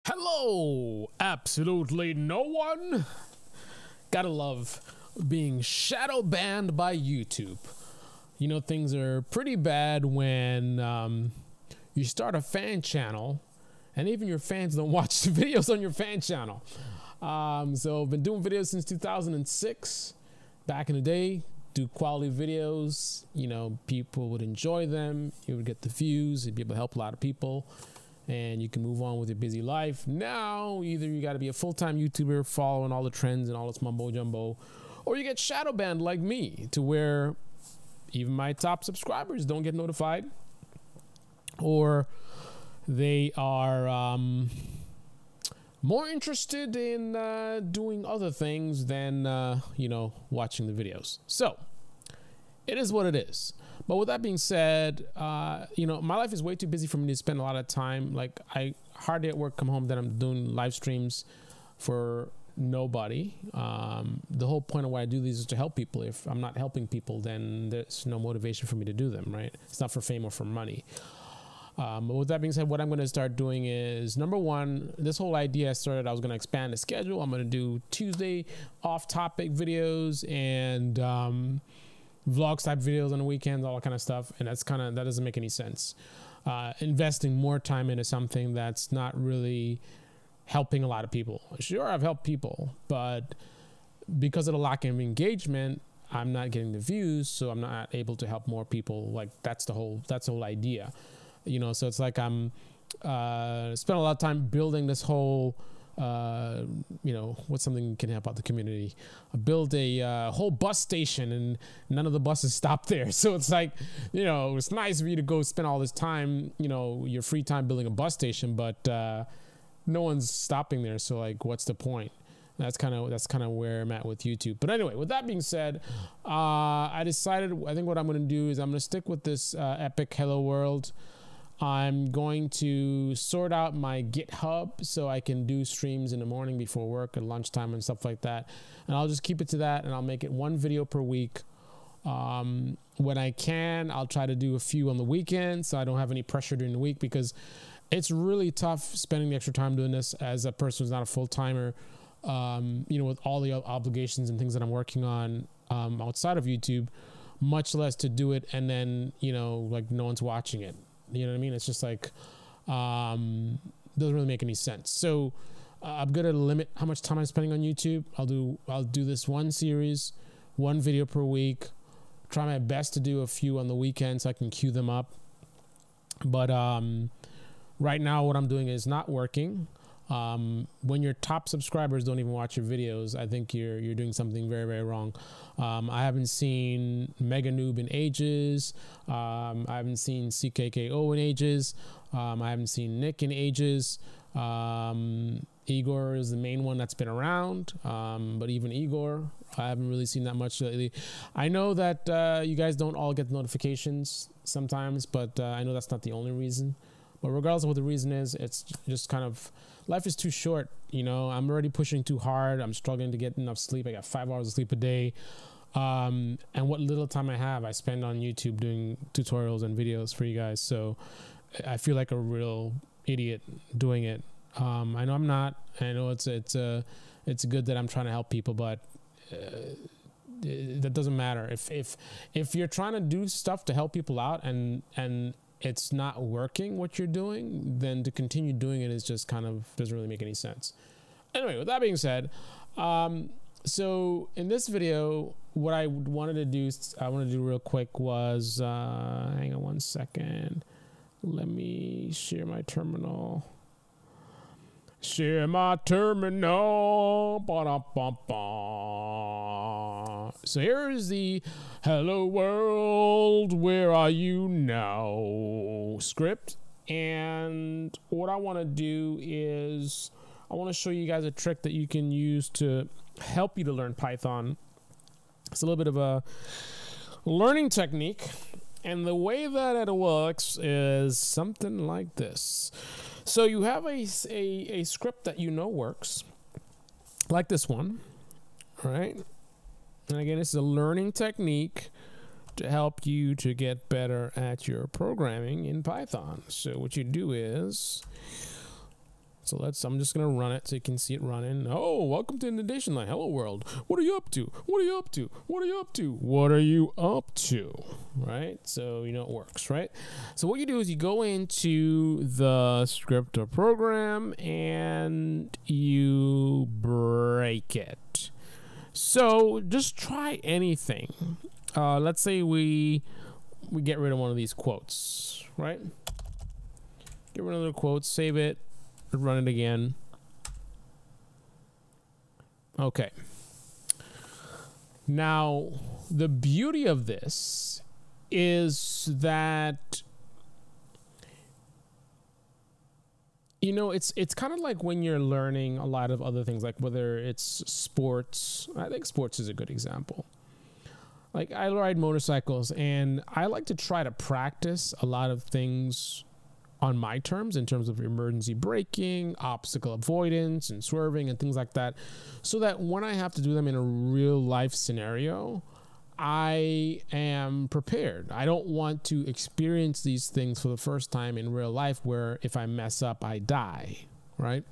Hello, absolutely no one. Gotta love being shadow banned by YouTube. You know, things are pretty bad when you start a fan channel and even your fans don't watch the videos on your fan channel. So I've been doing videos since 2006. Back in the day, do quality videos. You know, people would enjoy them. You would get the views. You'd be able to help a lot of people. And you can move on with your busy life. Now, either you got to be a full-time YouTuber following all the trends and all this mumbo jumbo, or you get shadow banned like me, to where even my top subscribers don't get notified, or they are more interested in doing other things than you know, watching the videos. So it is what it is. But with that being said, you know, my life is way too busy for me to spend a lot of time. Like, I hardly at work, come home, then I'm doing live streams for nobody. The whole point of why I do these is to help people. If I'm not helping people, then there's no motivation for me to do them, right? It's not for fame or for money. But with that being said, what I'm going to start doing is, number one, this whole idea I started, I was going to expand the schedule. I'm going to do Tuesday off-topic videos and vlogs type videos on the weekends, all that kind of stuff. And that doesn't make any sense. Investing more time into something that's not really helping a lot of people. Sure, I've helped people, but because of the lack of engagement, I'm not getting the views, so I'm not able to help more people. Like, that's the whole idea, you know. So it's like I'm spent a lot of time building this whole you know, what's something can help out the community. I built a whole bus station, and none of the buses stop there. So it's like, you know, it's nice for you to go spend all this time, you know, your free time building a bus station, but no one's stopping there. So like, what's the point? That's kind of where I'm at with YouTube. But anyway, with that being said, I decided, I think what I'm going to do is I'm going to stick with this epic Hello World. I'm going to sort out my GitHub so I can do streams in the morning before work and lunchtime and stuff like that. And I'll just keep it to that, and I'll make it one video per week. When I can, I'll try to do a few on the weekend so I don't have any pressure during the week, because it's really tough spending the extra time doing this as a person who's not a full-timer, you know, with all the obligations and things that I'm working on outside of YouTube, much less to do it and then, you know, like no one's watching it. You know what I mean? It's just like, doesn't really make any sense. So I'm going to limit how much time I'm spending on YouTube. I'll do this one series, one video per week, try my best to do a few on the weekend so I can queue them up. But right now what I'm doing is not working. When your top subscribers don't even watch your videos, I think you're doing something very, very wrong. I haven't seen Mega Noob in ages. I haven't seen CKKO in ages. I haven't seen Nick in ages. Igor is the main one that's been around. But even Igor, I haven't really seen that much lately. I know that you guys don't all get notifications sometimes, but I know that's not the only reason. But regardless of what the reason is, it's just kind of, life is too short. You know, I'm already pushing too hard. I'm struggling to get enough sleep. I got 5 hours of sleep a day. And what little time I have, I spend on YouTube doing tutorials and videos for you guys. So I feel like a real idiot doing it. I know I'm not. I know it's good that I'm trying to help people, but that doesn't matter. If you're trying to do stuff to help people out and it's not working what you're doing, then to continue doing it is just kind of doesn't really make any sense. Anyway, with that being said, so in this video, what I wanted to do real quick was, hang on one second. Let me share my terminal. Share my terminal. Ba-da-ba-ba. So here is the "Hello World, Where Are You Now" script. And what I want to do is I want to show you guys a trick that you can use to help you to learn Python. It's a little bit of a learning technique. And the way that it works is something like this. So you have a script that you know works, like this one, right? And again, it's a learning technique to help you to get better at your programming in Python. So what you do is, I'm just gonna run it so you can see it running. Oh, welcome to Inundation Line. Hello world. What are you up to? What are you up to? What are you up to? What are you up to? Right? So you know it works, right? So what you do is you go into the script or program and you break it. So just try anything. Let's say we get rid of one of these quotes, right? Get rid of the quotes, save it, run it again. Okay. Now, the beauty of this is that, you know, it's kind of like when you're learning a lot of other things, like whether it's sports. I think sports is a good example. Like I ride motorcycles and I like to try to practice a lot of things on my terms in terms of emergency braking, obstacle avoidance and swerving and things like that, so that when I have to do them in a real life scenario, I am prepared. I don't want to experience these things for the first time in real life where if I mess up, I die, right?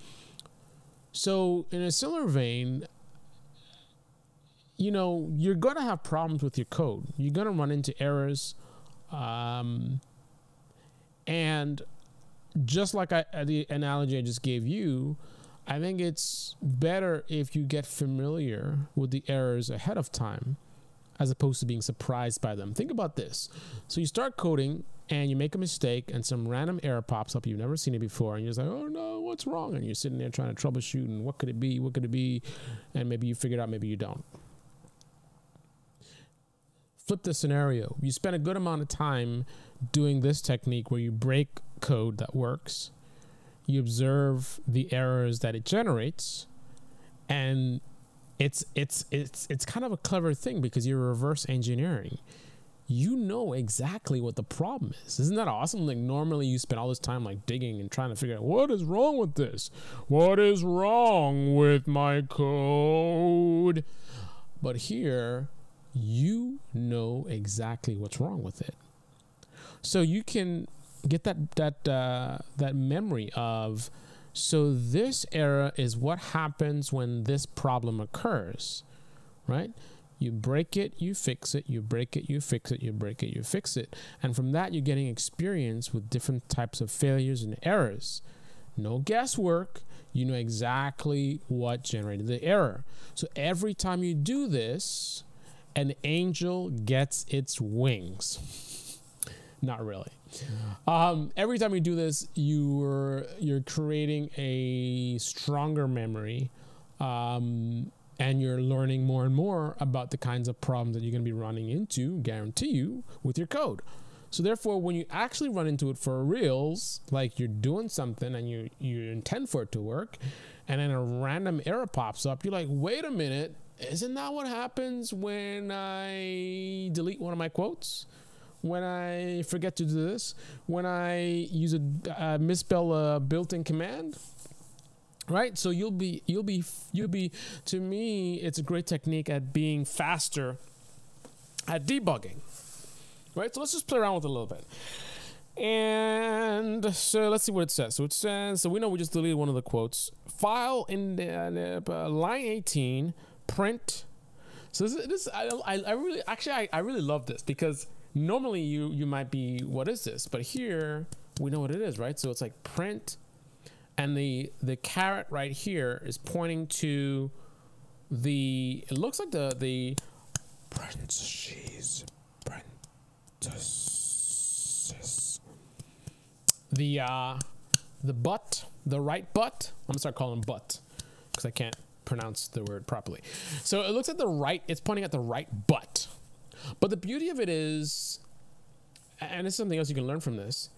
So in a similar vein, you know, you're going to have problems with your code. You're going to run into errors. And just like the analogy I just gave you, I think it's better if you get familiar with the errors ahead of time as opposed to being surprised by them. Think about this. So you start coding and you make a mistake and some random error pops up. You've never seen it before. And you're just like, oh no, what's wrong? And you're sitting there trying to troubleshoot and what could it be? What could it be? And maybe you figure it out, maybe you don't. Flip the scenario. You spend a good amount of time doing this technique where you break code that works. You observe the errors that it generates, and it's kind of a clever thing because you're reverse engineering. You know exactly what the problem is. Isn't that awesome? Like normally you spend all this time like digging and trying to figure out what is wrong with this? What is wrong with my code? But here, you know exactly what's wrong with it. So you can get that memory of, so this error is what happens when this problem occurs, right? You break it, you fix it, you break it, you fix it, you break it, you fix it. And from that, you're getting experience with different types of failures and errors. No guesswork. You know exactly what generated the error. So every time you do this, an angel gets its wings. Not really. Every time you do this, you're creating a stronger memory, and you're learning more and more about the kinds of problems that you're going to be running into, guarantee you, with your code. So therefore, when you actually run into it for reals, like you're doing something and you intend for it to work, and then a random error pops up, you're like, wait a minute, isn't that what happens when I delete one of my quotes? When I forget to do this? When I use misspell a built-in command? Right? So you'll be, to me, it's a great technique at being faster at debugging. Right? So let's just play around with it a little bit. And so let's see what it says. So it says, so we know we just deleted one of the quotes. File in line 18, print. So I really love this because normally you might be, what is this? But here we know what it is, right? So it's like print, and the caret right here is pointing to it looks like the parentheses, the butt, the right butt. I'm gonna start calling butt because I can't pronounce the word properly. So it looks at the right, it's pointing at the right butt. But the beauty of it is, and it's something else you can learn from this,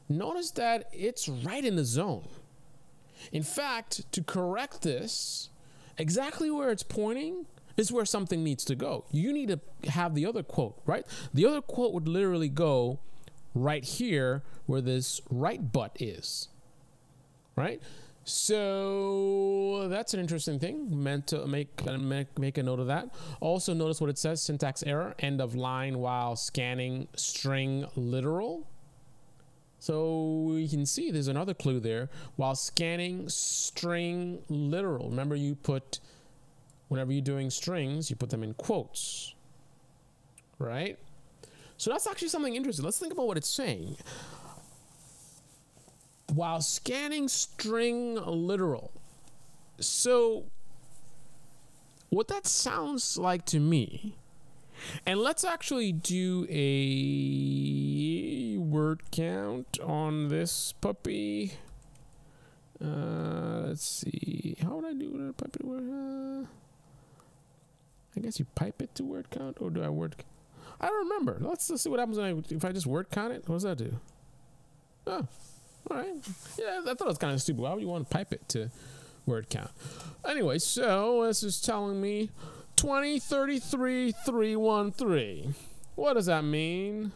notice that it's right in the zone. In fact, to correct this, exactly where it's pointing is where something needs to go. You need to have the other quote, right? The other quote would literally go right here where this right butt is, right? So that's an interesting thing. Meant to make a note of that. Also notice what it says, syntax error, end of line while scanning string literal. So you can see there's another clue there. While scanning string literal. Remember, you put, whenever you're doing strings, you put them in quotes, right? So that's actually something interesting. Let's think about what it's saying. While scanning string literal. So what that sounds like to me, and let's actually do a word count on this puppy. Let's see. How would I do a puppy word? I guess you pipe it to word count, or do I word? I don't remember. Let's see what happens if I just word count it. What does that do? Oh, all right. Yeah, I thought it was kind of stupid. Why would you want to pipe it to word count? Anyway, so this is telling me 2033-313. What does that mean?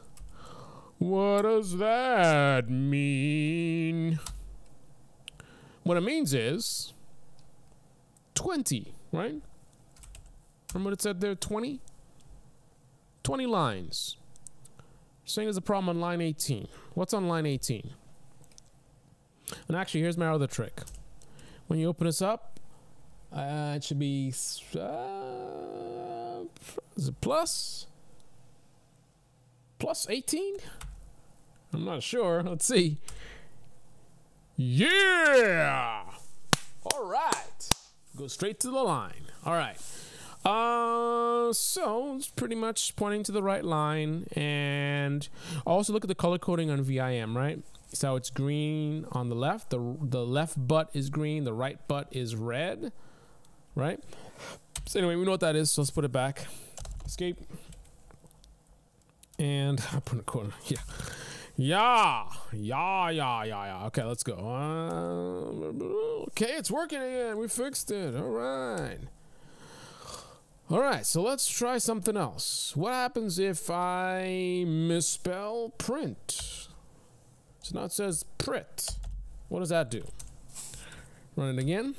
What does that mean? What it means is 20, right? Remember what it said there? 20? 20 lines. Saying there's a problem on line 18. What's on line 18? And actually, here's my other trick. When you open this up, it should be is it plus 18? I'm not sure. Let's see. Yeah. All right. Go straight to the line. All right. So it's pretty much pointing to the right line, and also look at the color coding on VIM, right? So it's green on the left. The left butt is green. The right butt is red, right? So anyway, we know what that is. So let's put it back. Escape. And I put a corner. Yeah. Okay, let's go. Okay, it's working again. We fixed it. All right, so let's try something else. What happens if I misspell print? So now it says prit. What does that do? Run it again.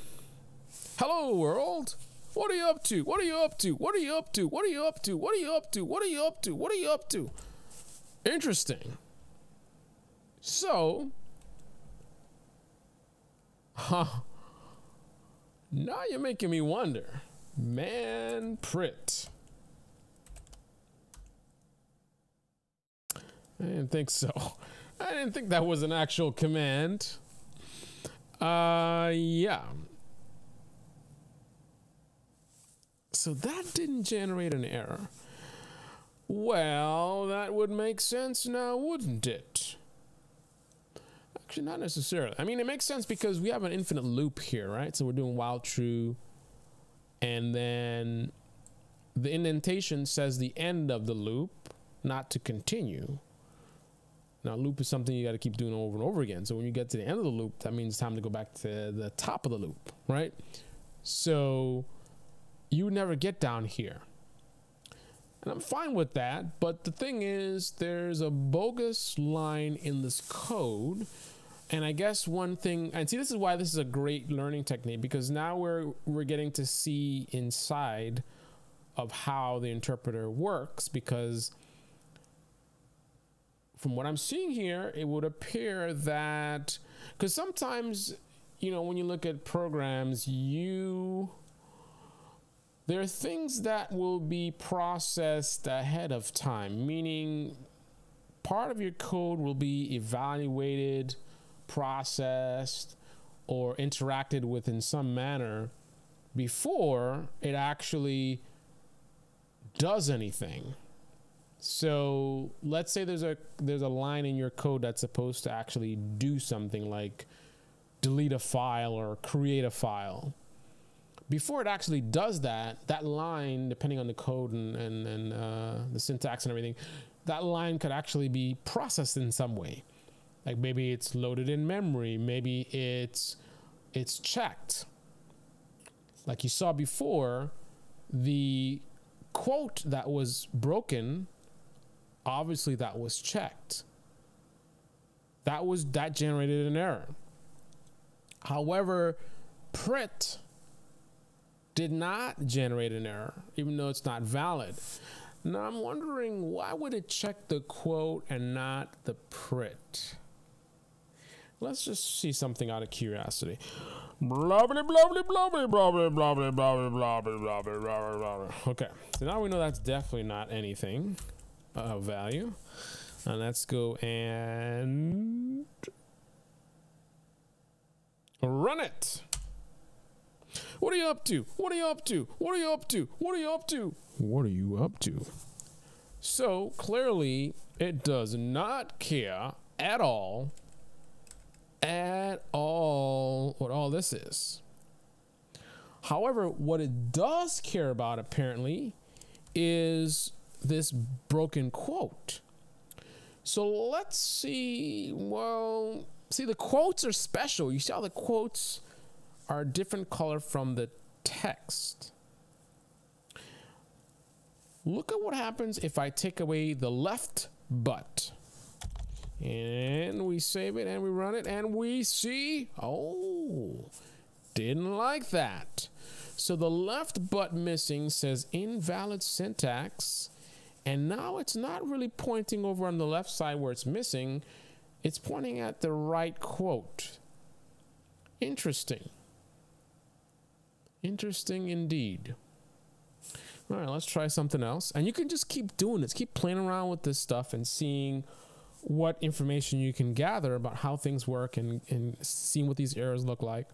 Hello, world. What are you up to? What are you up to? What are you up to? What are you up to? What are you up to? What are you up to? What are you up to? Interesting. So, now you're making me wonder. Man prit. I didn't think so. I didn't think that was an actual command. Yeah. So that didn't generate an error. Well, that would make sense now, wouldn't it? Actually, not necessarily. I mean, it makes sense because we have an infinite loop here, right? So we're doing while true. And then the indentation says the end of the loop, not to continue. Now, loop is something you got to keep doing over and over again. So when you get to the end of the loop, that means it's time to go back to the top of the loop, right? So you would never get down here. And I'm fine with that. But the thing is, there's a bogus line in this code. And I guess one thing, and see, this is why this is a great learning technique, because now we're getting to see inside of how the interpreter works, because from what I'm seeing here, it would appear that, because sometimes, you know, when you look at programs, there are things that will be processed ahead of time, meaning part of your code will be evaluated, processed, or interacted with in some manner before it actually does anything. So let's say there's a line in your code that's supposed to actually do something like delete a file or create a file. Before it actually does that, that line, depending on the code and the syntax and everything, that line could actually be processed in some way. Like maybe it's loaded in memory, maybe it's checked. Like you saw before, the quote that was broken, obviously that was checked. That generated an error. However, prit did not generate an error, even though it's not valid. Now I'm wondering, why would it check the quote and not the prit? Let's just see something out of curiosity. Blah, blah, blah, blah, blah, blah, blah, blah, blah, blah, blah, blah, blah, blah. Okay, so now we know that's definitely not anything of value. And let's go and run it. What are you up to? What are you up to? What are you up to? What are you up to? What are you up to? So clearly it does not care at all what all this is. However, what it does care about apparently is this broken quote. So let's see. Well, see, the quotes are special. You see how the quotes are a different color from the text. Look at what happens if I take away the left but. And we save it and we run it and we see, oh, didn't like that. So the left but missing says invalid syntax. And now it's not really pointing over on the left side where it's missing. It's pointing at the right quote. Interesting. Interesting indeed. All right, let's try something else. And you can just keep doing this. Keep playing around with this stuff and seeing what information you can gather about how things work and seeing what these errors look like.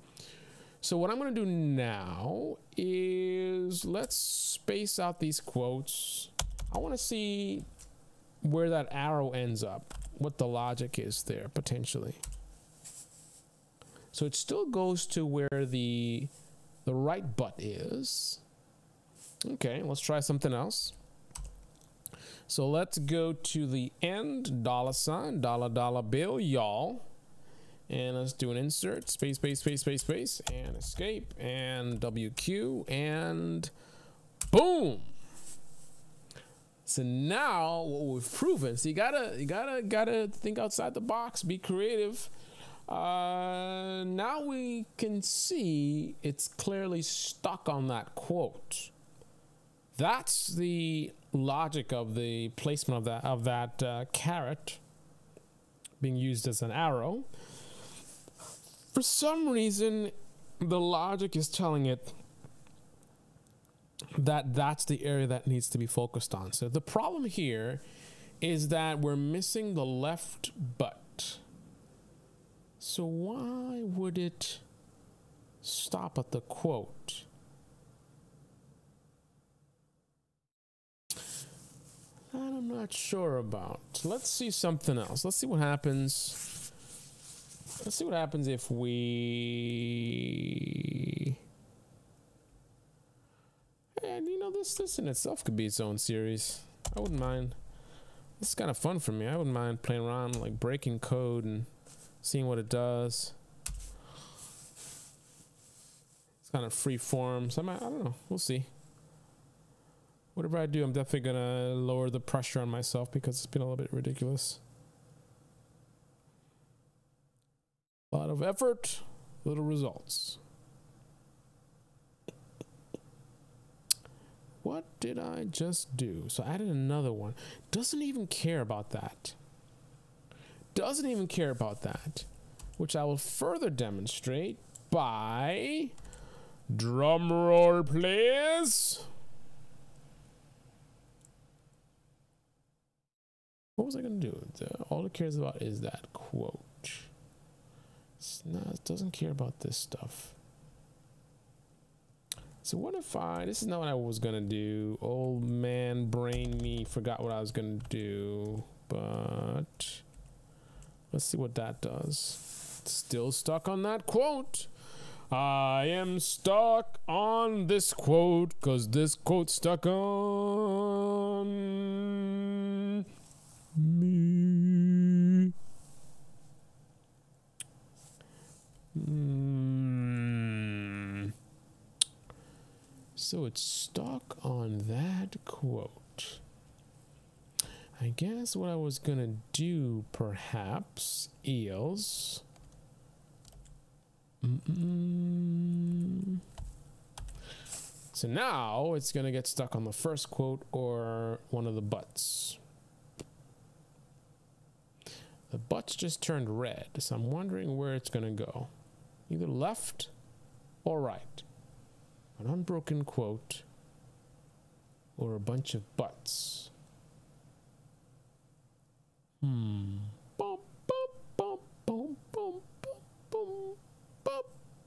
So what I'm going to do now is let's space out these quotes. I want to see where that arrow ends up, what the logic is there potentially. So it still goes to where the right but is. Okay, let's try something else. So let's go to the end, $, dollar bill, y'all. And let's do an insert, space, space, space, space, space, and escape, and WQ, and boom. So now what we've proven, so you gotta think outside the box, be creative. Now we can see it's clearly stuck on that quote. That's the logic of the placement of that caret being used as an arrow. For some reason, the logic is telling it that that's the area that needs to be focused on. So the problem here is that we're missing the left but. So why would it stop at the quote? That I'm not sure about. Let's see something else. Let's see what happens. Let's see what happens if we... And you know, this in itself could be its own series. I wouldn't mind. This is kind of fun for me. I wouldn't mind playing around, like breaking code and seeing what it does. It's kind of free form. So I don't know. We'll see. Whatever I do, I'm definitely gonna lower the pressure on myself because it's been a little bit ridiculous. A lot of effort, little results. What did I just do? So I added another one. Doesn't even care about that. Doesn't even care about that. Which I will further demonstrate by... Drum roll, please. What was I going to do? All it cares about is that quote. It doesn't care about this stuff. So what if this is not what I was going to do. Old man brain me forgot what I was going to do. But let's see what that does. Still stuck on that quote. I am stuck on this quote because this quote stuck on me. So it's stuck on that quote. I guess what I was gonna do perhaps is so now it's gonna get stuck on the first quote or one of the buts. The buts just turned red, so I'm wondering where it's gonna go. Either left or right. An unbroken quote or a bunch of buts. Boom, boom, boom, boom, boom, boom, boom,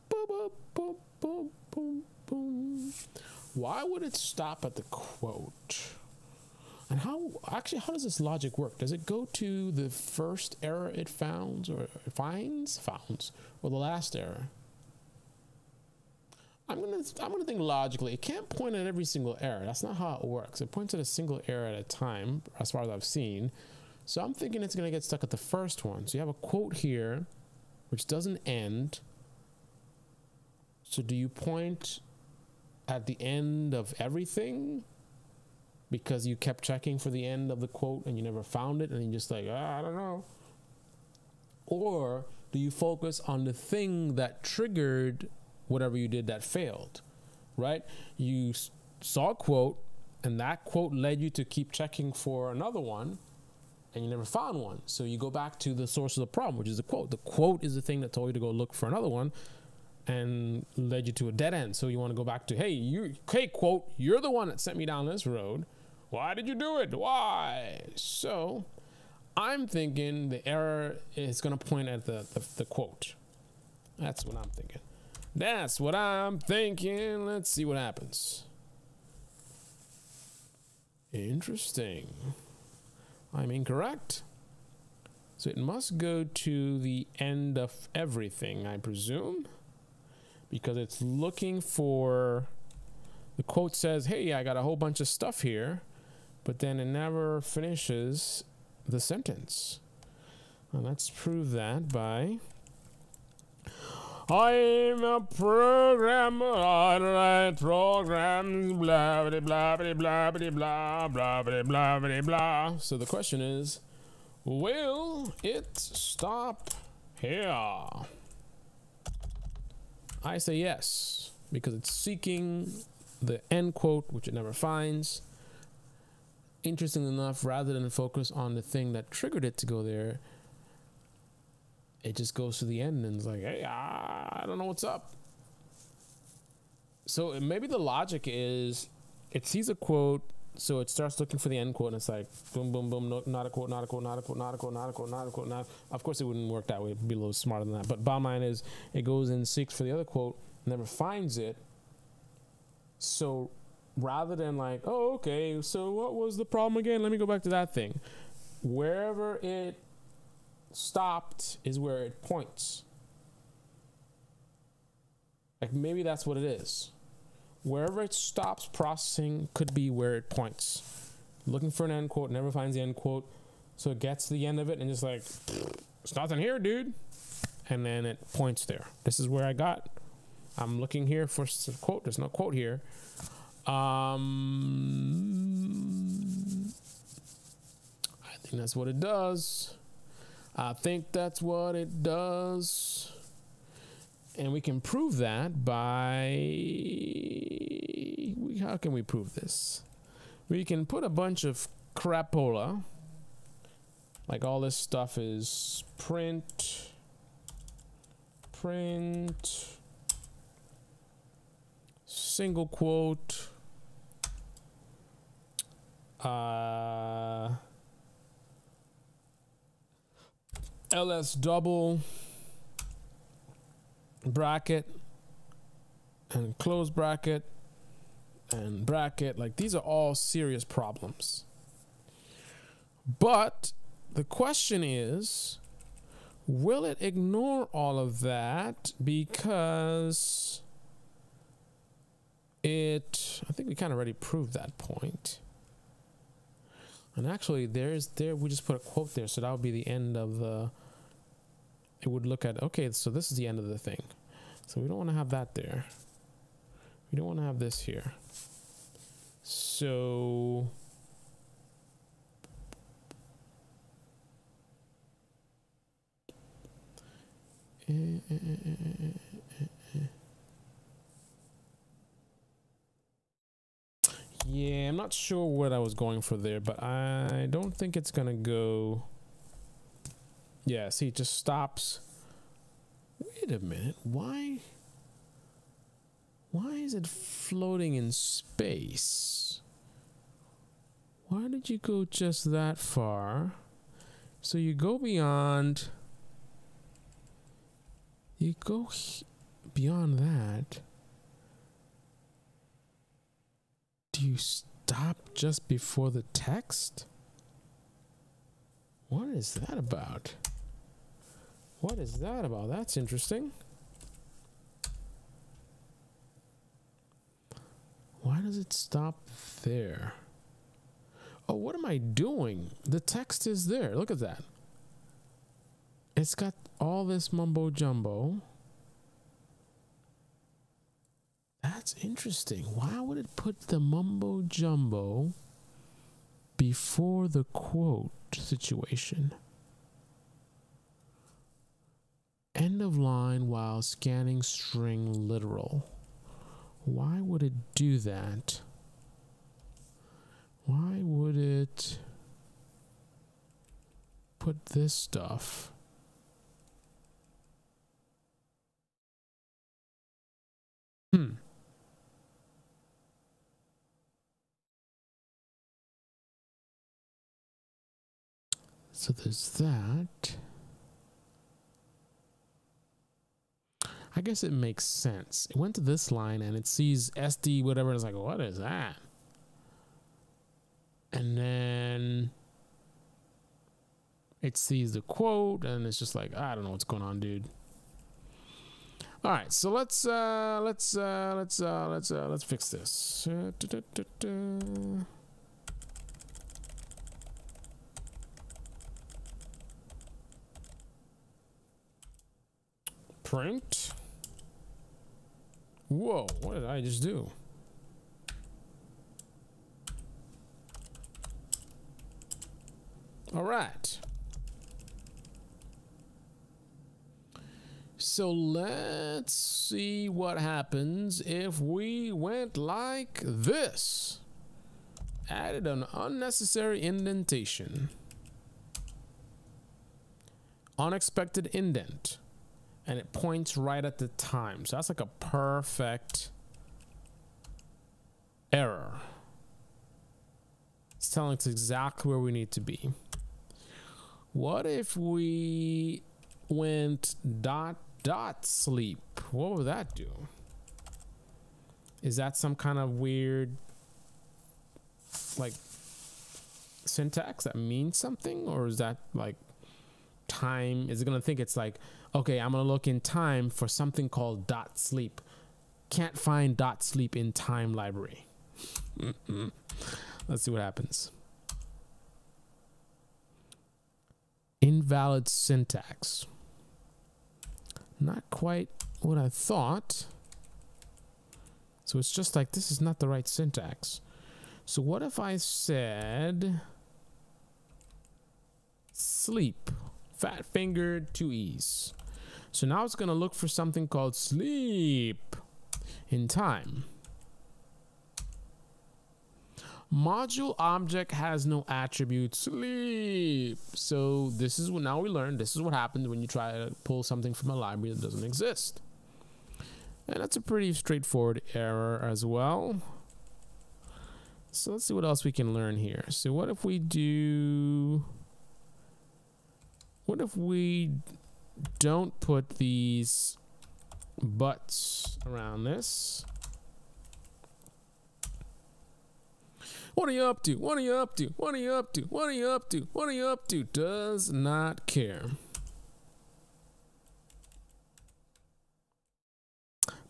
boom, boom, boom, boom, boom. Why would it stop at the quote? And how does this logic work? Does it go to the first error it finds, or the last error? I'm gonna think logically. It can't point at every single error. That's not how it works. It points at a single error at a time, as far as I've seen. So I'm thinking it's gonna get stuck at the first one. So you have a quote here, which doesn't end. So do you point at the end of everything? Because you kept checking for the end of the quote and you never found it, and you're just like, I don't know. Or do you focus on the thing that triggered whatever you did that failed, right? You saw a quote and that quote led you to keep checking for another one and you never found one. So you go back to the source of the problem, which is the quote. The quote is the thing that told you to go look for another one and led you to a dead end. So you want to go back to, hey, quote, you're the one that sent me down this road. Why did you do it? Why? So I'm thinking the error is going to point at the quote. That's what I'm thinking. That's what I'm thinking. Let's see what happens. Interesting. I'm incorrect. So it must go to the end of everything, I presume, because it's looking for, the quote says, hey, I got a whole bunch of stuff here, but then it never finishes the sentence. Well, let's prove that by, I'm a programmer, I write programs, blah, blah, blah, blah, blah, blah, blah, blah, blah, blah, blah. So the question is, will it stop here? I say yes, because it's seeking the end quote, which it never finds. Interesting enough, rather than focus on the thing that triggered it to go there, it just goes to the end and it's like, hey, I don't know what's up. So maybe the logic is it sees a quote, so it starts looking for the end quote, and it's like, boom, boom, boom, no, not a quote, not a quote, not a quote, not a quote, not a quote, not a quote, not. Of course, it wouldn't work that way. It'd be a little smarter than that. But bottom line is, it goes and seeks for the other quote, never finds it. So rather than like, oh, okay, so what was the problem again? Let me go back to that thing. Wherever it stopped is where it points. Like maybe that's what it is. Wherever it stops processing could be where it points. Looking for an end quote, never finds the end quote, so it gets to the end of it and just like, there's nothing here, dude. And then it points there. This is where I got. I'm looking here for a quote. There's no quote here. I think that's what it does. I think that's what it does. And we can prove that by, how can we prove this? We can put a bunch of crapola, like all this stuff is print, single quote, ls double, bracket, and close bracket, and bracket. Like, these are all serious problems. But the question is, will it ignore all of that? Because I think we kind of already proved that point. And actually, we just put a quote there, so that would be the end of the, it would look at, okay, so this is the end of the thing. So we don't want to have that there. We don't want to have this here. So yeah, I'm not sure what I was going for there, but I don't think it's gonna go. Yeah, see, it just stops. Wait a minute, why is it floating in space? Why did you go just that far? So you go beyond, you go beyond that. Do you stop just before the text? What is that about? What is that about? That's interesting. Why does it stop there? Oh, what am I doing? The text is there. Look at that. It's got all this mumbo jumbo. That's interesting. Why would it put the mumbo jumbo before the quote situation? End of line while scanning string literal. Why would it do that? Why would it put this stuff? So there's that. I guess it makes sense. It went to this line and it sees SD whatever, and it's like, what is that? And then it sees the quote and it's just like, I don't know what's going on, dude. All right, so let's fix this. Print. Whoa, what did I just do? All right. So let's see what happens if we went like this. Added an unnecessary indentation. Unexpected indent. And it points right at the time. So that's like a perfect error. It's telling us exactly where we need to be. What if we went ... sleep? What would that do? Is that some kind of weird like syntax that means something? Or is that like time? Is it gonna think it's like, okay, I'm gonna look in time for something called .sleep. Can't find .sleep in time library. Let's see what happens. Invalid syntax. Not quite what I thought. So it's just like, this is not the right syntax. So what if I said sleep, fat fingered, 2 E's. So now it's gonna look for something called sleep in time. Module object has no attribute sleep. So this is what now we learned. This is what happens when you try to pull something from a library that doesn't exist. And that's a pretty straightforward error as well. So let's see what else we can learn here. So what if we do, what if we don't put these buts around this? What are you up to? What are you up to? What are you up to? What are you up to? What are you up to? Does not care.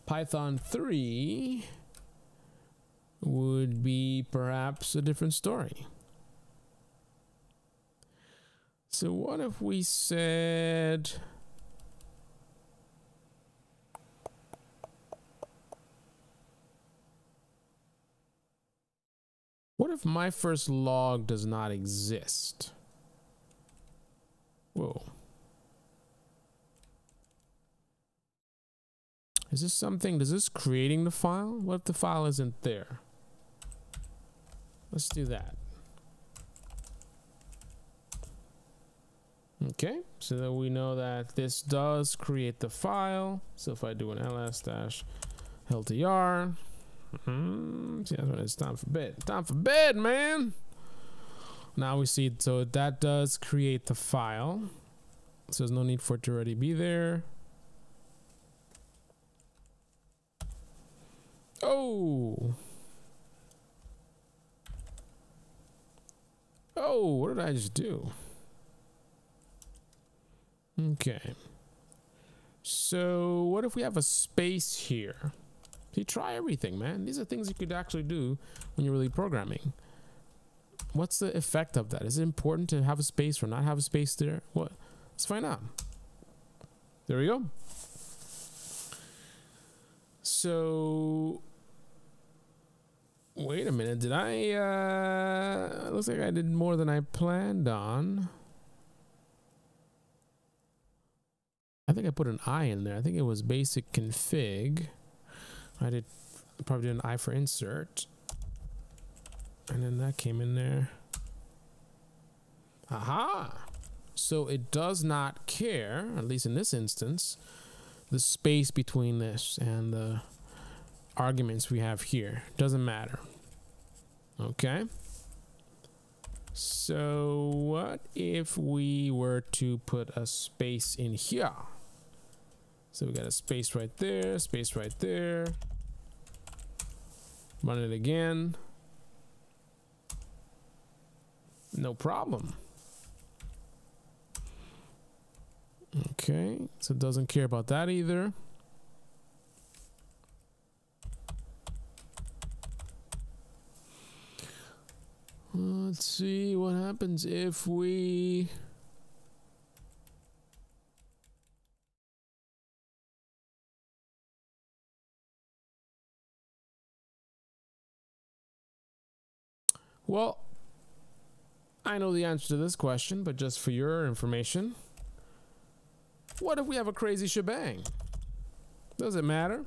Python 3 would be perhaps a different story. So what if we said if my first log does not exist? Whoa. Is this something, is this creating the file? What if the file isn't there? Let's do that. Okay, so that we know that this does create the file. So if I do an ls-ltr, see, that's when it's time for bed. Time for bed, man. Now we see, so that does create the file. So there's no need for it to already be there. Oh. Oh, what did I just do? Okay. So what if we have a space here? See, try everything, man. These are things you could actually do when you're really programming. What's the effect of that? Is it important to have a space or not have a space there? What? Let's find out. There we go. So wait a minute. Did I looks like I did more than I planned on. I think I put an I in there. I think it was basic config. I did probably did an I for insert. And then that came in there. Aha! So it does not care, at least in this instance, the space between this and the arguments we have here. Doesn't matter. Okay. So what if we were to put a space in here? So we got a space right there, space right there. Run it again. No problem. Okay, so it doesn't care about that either. Let's see what happens if we well, I know the answer to this question, but just for your information, what if we have a crazy shebang? Does it matter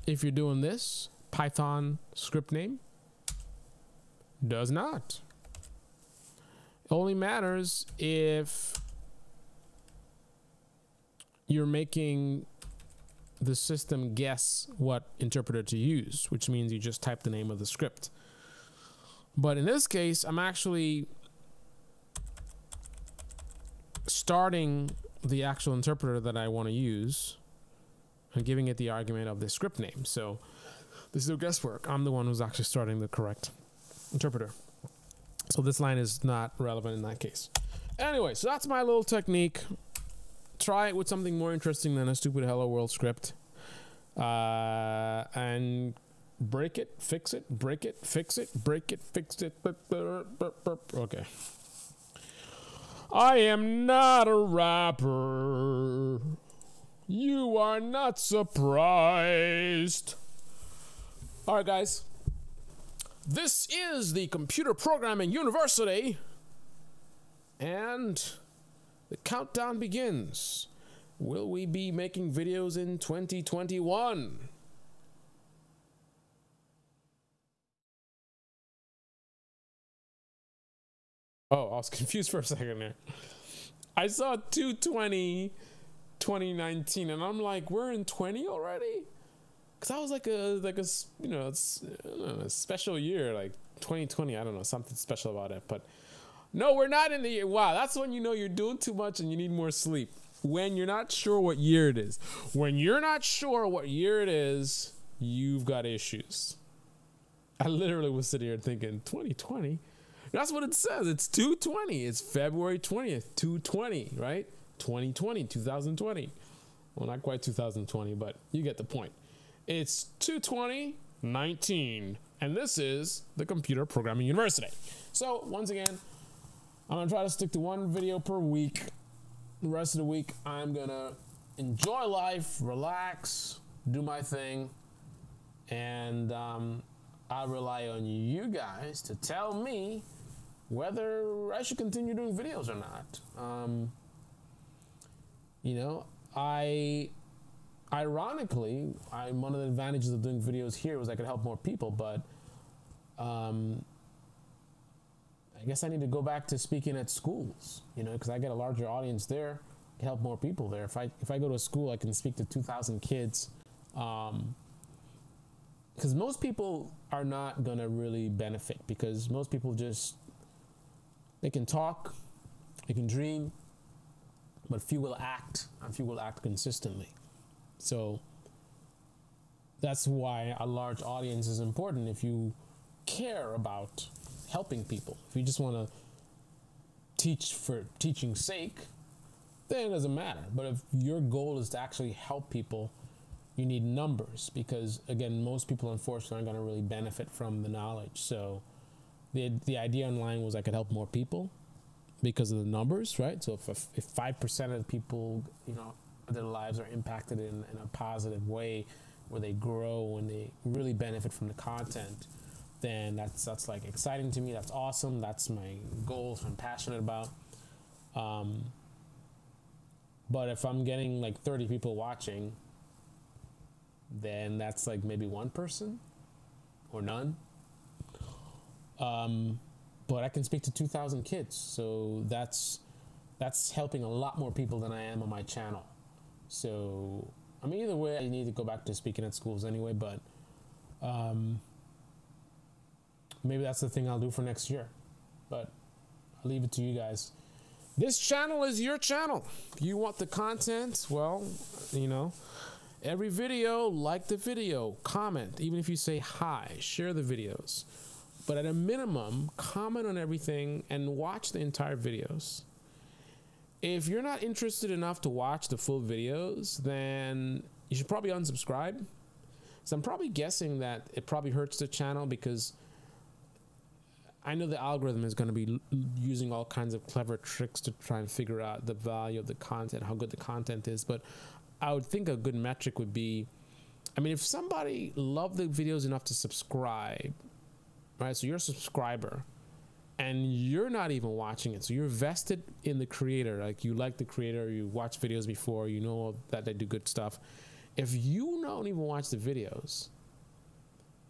if you're doing this? Python script name? Does not. It only matters if you're making the system guess what interpreter to use, which means you just type the name of the script. But in this case, I'm actually starting the actual interpreter that I want to use and giving it the argument of the script name. So this is no guesswork. I'm the one who's actually starting the correct interpreter. So this line is not relevant in that case. Anyway, so that's my little technique. Try it with something more interesting than a stupid hello world script. And break it, fix it, break it, fix it, break it, fix it. Okay. I am not a rapper. You are not surprised. All right, guys. This is the Computer Programming University. And the countdown begins. Will we be making videos in 2021? Oh, I was confused for a second there. I saw 2/20/2019 and I'm like, we're in 20 already? Cause that was like a you know, it's a special year, like 2020. I don't know, something special about it. But no, we're not in the year. Wow, that's when you know you're doing too much and you need more sleep. When you're not sure what year it is. When you're not sure what year it is, you've got issues. I literally was sitting here thinking 2020. That's what it says. It's 2/20. It's February 20th, 2/20, right? 2020, 2020. Well, not quite 2020, but you get the point. It's 2/20/19, and this is the Computer Programming University. So once again, I'm gonna try to stick to one video per week. The rest of the week, I'm gonna enjoy life, relax, do my thing, and I rely on you guys to tell me whether I should continue doing videos or not. You know, ironically, one of the advantages of doing videos here was I could help more people, but I guess I need to go back to speaking at schools, you know, because I get a larger audience there, I can help more people there. If I go to a school, I can speak to 2,000 kids, because most people are not gonna really benefit, because most people they can talk, they can dream, but few will act, and few will act consistently. So that's why a large audience is important. If you care about helping people, if you just want to teach for teaching's sake, then it doesn't matter. But if your goal is to actually help people, you need numbers, because again, most people unfortunately aren't going to really benefit from the knowledge. So the idea online was I could help more people because of the numbers, right? So if 5% of the people, you know, their lives are impacted in a positive way, where they grow and they really benefit from the content, then that's like exciting to me. That's awesome. That's my goals I'm passionate about. But if I'm getting like 30 people watching, then that's like maybe one person or none. But I can speak to 2,000 kids, so that's helping a lot more people than I am on my channel. So I mean, either way, I need to go back to speaking at schools anyway, but maybe that's the thing I'll do for next year. But I'll leave it to you guys. This channel is your channel. If you want the content, well, you know, every video, like the video, comment, even if you say hi, share the videos. But at a minimum, comment on everything and watch the entire videos. If you're not interested enough to watch the full videos, then you should probably unsubscribe. So I'm probably guessing that it probably hurts the channel, because I know the algorithm is going to be using all kinds of clever tricks to try and figure out the value of the content, how good the content is. But I would think a good metric would be, I mean, if somebody loved the videos enough to subscribe, right? So you're a subscriber and you're not even watching it. So you're vested in the creator. Like, you like the creator, you watch videos before, you know that they do good stuff. If you don't even watch the videos,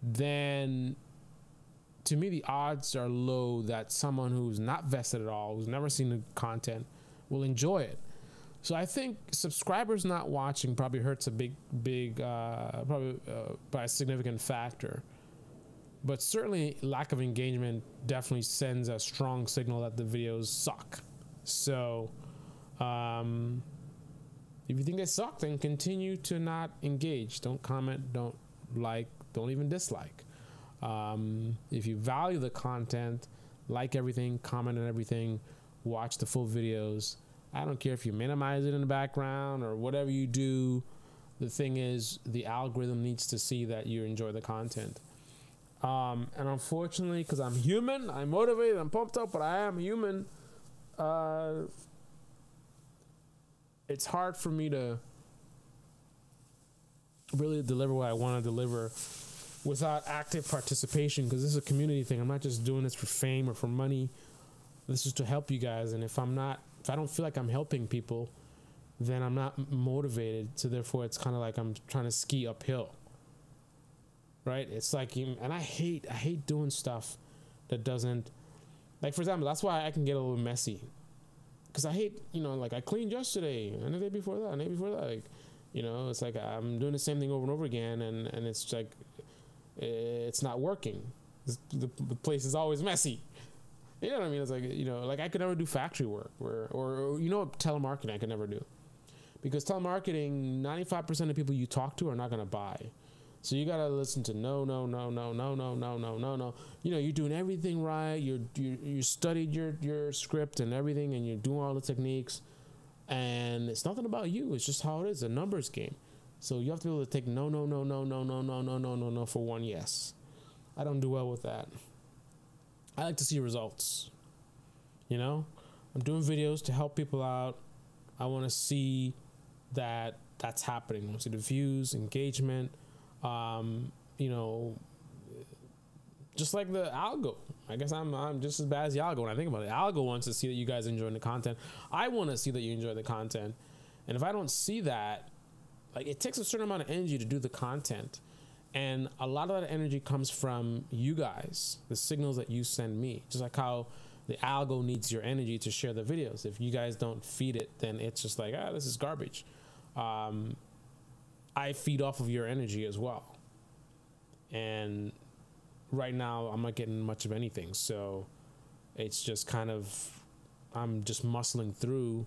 then to me, the odds are low that someone who's not vested at all, who's never seen the content, will enjoy it. So I think subscribers not watching probably hurts a probably by a significant factor. But certainly lack of engagement definitely sends a strong signal that the videos suck. So if you think they suck, then continue to not engage. Don't comment, don't like, don't even dislike. If you value the content, like everything, comment on everything, watch the full videos. I don't care if you minimize it in the background or whatever you do. The thing is, the algorithm needs to see that you enjoy the content. And unfortunately, because I'm human, I'm motivated, I'm pumped up, but I am human. It's hard for me to really deliver what I want to deliver without active participation, because this is a community thing. I'm not just doing this for fame or for money. This is to help you guys. And if I don't feel like I'm helping people, then I'm not motivated. So therefore, it's kind of like I'm trying to ski uphill. Right? It's like, and I hate doing stuff that doesn't, like, for example, that's why I can get a little messy, because I hate, you know, like, I cleaned yesterday and the day before that and the day before that, like, you know, it's like I'm doing the same thing over and over again, and it's like, it's not working. The place is always messy. You know what I mean? It's like, you know, like, I could never do factory work, or you know, telemarketing I could never do, because telemarketing, 95% of people you talk to are not going to buy. So you gotta listen to no. You know, you're doing everything right. You studied your script and everything, and you're doing all the techniques, and it's nothing about you. It's just how it is, a numbers game. So you have to be able to take no for one yes. I don't do well with that. I like to see results. You know, I'm doing videos to help people out. I want to see that that's happening. I want to see the views, engagement. You know, Just like the algo. I guess I'm just as bad as the algo when I think about it. The algo wants to see that you guys enjoying the content. I want to see that you enjoy the content. And if I don't see that, like, it takes a certain amount of energy to do the content. And a lot of that energy comes from you guys, the signals that you send me. Just like how the algo needs your energy to share the videos. If you guys don't feed it, then it's just like, this is garbage. I feed off of your energy as well. And right now I'm not getting much of anything. So it's just kind of, I'm just muscling through.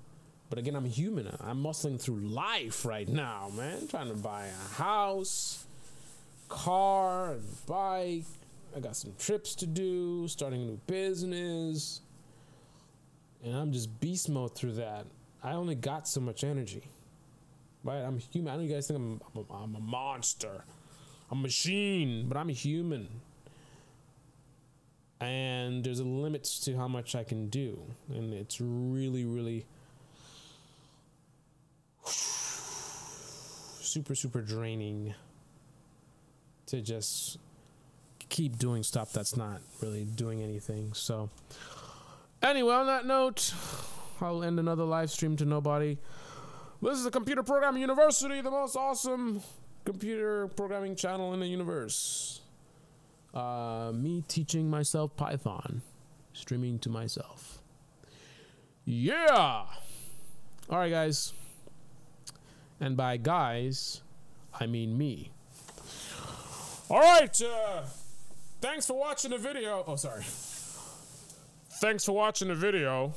But again, I'm human. I'm muscling through life right now, man. Trying to buy a house, car, and bike. I got some trips to do, starting a new business. And I'm just beast mode through that. I only got so much energy. Right? I'm human. I know you guys think I'm a monster. I'm a machine, but I'm a human. And there's a limit to how much I can do. And it's really, really super draining to just keep doing stuff that's not really doing anything. So anyway, on that note, I'll end another live stream to nobody. This is the Computer Programming University, the most awesome computer programming channel in the universe. Me teaching myself Python, streaming to myself. Yeah. All right, guys. And by guys, I mean me. All right. Thanks for watching the video. Oh, sorry. Thanks for watching the video.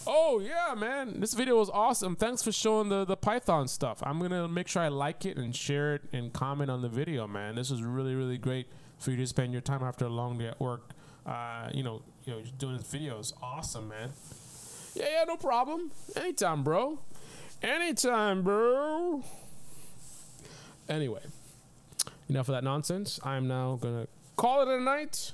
Oh, yeah, man. This video was awesome. Thanks for showing the Python stuff. I'm going to make sure I like it and share it and comment on the video, man. This was really, really great for you to spend your time after a long day at work, you know, doing this videos. Awesome, man. Yeah, no problem. Anytime, bro. Anytime, bro. Anyway, enough of that nonsense. I'm now going to call it a night.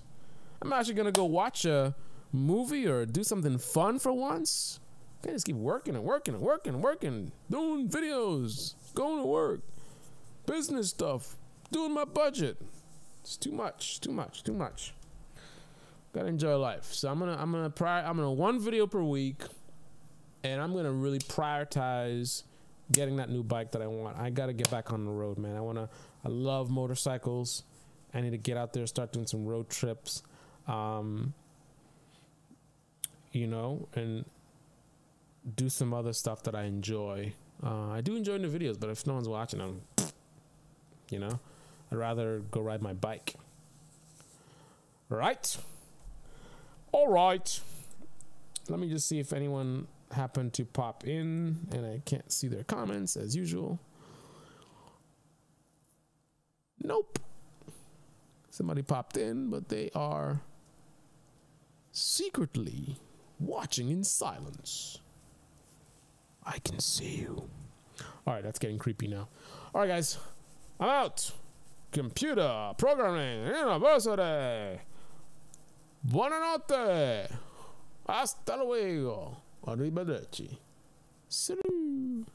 I'm actually going to go watch a movie or do something fun for once. Can't just keep working and working and working and working, doing videos, going to work, business stuff, doing my budget. It's too much. Gotta enjoy life. So I'm gonna one video per week, and I'm gonna really prioritize getting that new bike that I want. I gotta get back on the road, man. I love motorcycles. I need to get out there, start doing some road trips. You know, and do some other stuff that I enjoy. I do enjoy the videos, but if no one's watching them, you know, I'd rather go ride my bike. Right? All right. Let me just see if anyone happened to pop in, and I can't see their comments as usual. Nope. Somebody popped in, but they are secretly watching in silence. I can see you. All right, that's getting creepy now. All right, guys, I'm out. Computer Programming University. Buonanotte. Hasta luego. Arrivederci. Salut.